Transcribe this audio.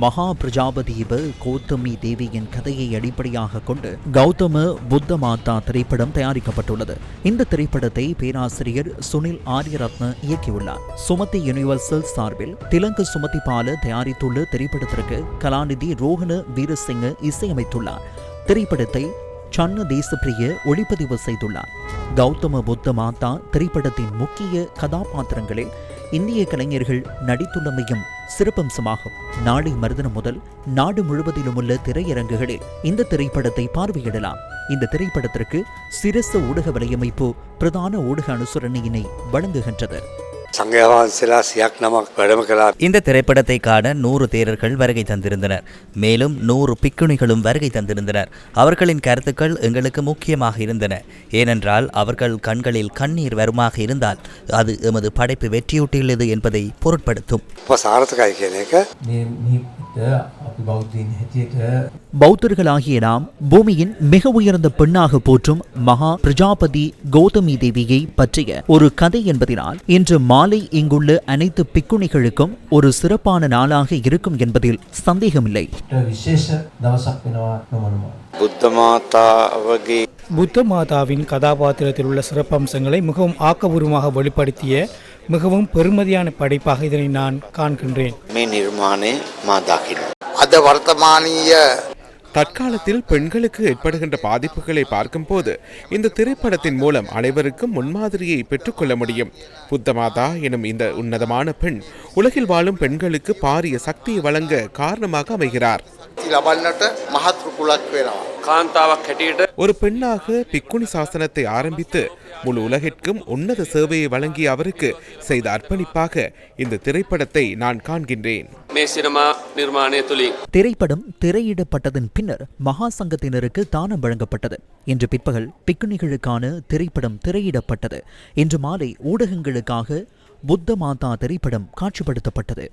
மகா பிரஜாபதீப கௌதமி தேவியின் கதையை அடிப்படையாக கொண்டு கௌதம புத்த மாதா திரைப்படம் தயாரிக்கப்பட்டுள்ளது. இந்த திரைப்படத்தை பேராசிரியர் சுனில் ஆரியரத்ன இயக்கியுள்ளார். சுமதி யூனிவர்சல் சார்பில் திலங்கு சுமதி பால தயாரித்துள்ள திரைப்படத்திற்கு கலாநிதி ரோஹண வீரசிங்க இசையமைத்துள்ளார். திரைப்படத்தை சன்ன தேசப்பிரிய ஒளிப்பதிவு செய்துள்ளார். கௌதம புத்த மாதா திரைப்படத்தின் முக்கிய கதாபாத்திரங்களில் இந்திய கலைஞர்கள் நடித்துள்ளமையும் சிறப்பம்சமாகும். நாளை மறுதினம் முதல் நாடு முழுவதிலும் உள்ள திரையரங்குகளில் இந்த திரைப்படத்தை பார்வையிடலாம். இந்த திரைப்படத்திற்கு சிரச ஊடக வலையமைப்பு பிரதான ஊடக அனுசரணையினை வழங்குகின்றது. இந்த திரைப்படத்தை காண 100 தேரர்கள் வருகை தந்திருந்தனர். மேலும் 100 பிக்குணிகளும் வருகை தந்திருந்தனர். அவர்களின் கருத்துக்கள் எங்களுக்கு முக்கியமாக இருந்தன. ஏனென்றால் அவர்கள் கண்களில் கண்ணீர் வருமாக இருந்தால் அது எமது படைப்பு வெற்றியூட்டியுள்ளது என்பதை பொருட்படுத்தும். பௌத்தர்களாகிய நாம் பூமியின் மிக உயர்ந்த பெண்ணாக போற்றும் மகா பிரஜாபதி கௌதமி தேவியை பற்றிய ஒரு கதை என்பதனால் இன்று மாலை இங்குள்ள அனைத்து பிக்குணிகளுக்கும் ஒரு சிறப்பான நாளாக இருக்கும் என்பதில் சந்தேகமில்லை. புத்த மாதாவின் கதாபாத்திரத்தில் உள்ள சிறப்பம்சங்களை மிகவும் ஆக்கபூர்வமாக வெளிப்படுத்திய மிகவும் பெருமதியான படைப்பாக இதனை நான் காண்கின்றேன். தற்காலத்தில் பெண்களுக்கு ஏற்படுகின்ற பாதிப்புகளை பார்க்கும் போது இந்த திரைப்படத்தின் மூலம் அனைவருக்கும் முன்மாதிரியை பெற்றுக்கொள்ள முடியும். புத்த மாதா எனும் இந்த உன்னதமான பெண் உலகில் வாழும் பெண்களுக்கு பாரிய சக்தியை வழங்க காரணமாக அமைகிறார். ஒரு பெண்ணாக பிக்குணி சாசனத்தை ஆரம்பித்து முழு உலகிற்கும் உன்னத சேவையை வழங்கிய அவருக்கு செய்த அர்ப்பணிப்பாக இந்த திரைப்படத்தை நான் காண்கின்றேன். திரைப்படம் திரையிடப்பட்டதன் பின்னர் மகா சங்கத்தினருக்கு தானம் வழங்கப்பட்டது. இன்று பிற்பகல் பிக்குணிகளுக்கான திரைப்படம் திரையிடப்பட்டது. இன்று மாலை ஊடகங்களுக்காக புத்த மாதா திரைப்படம் காட்சிப்படுத்தப்பட்டது.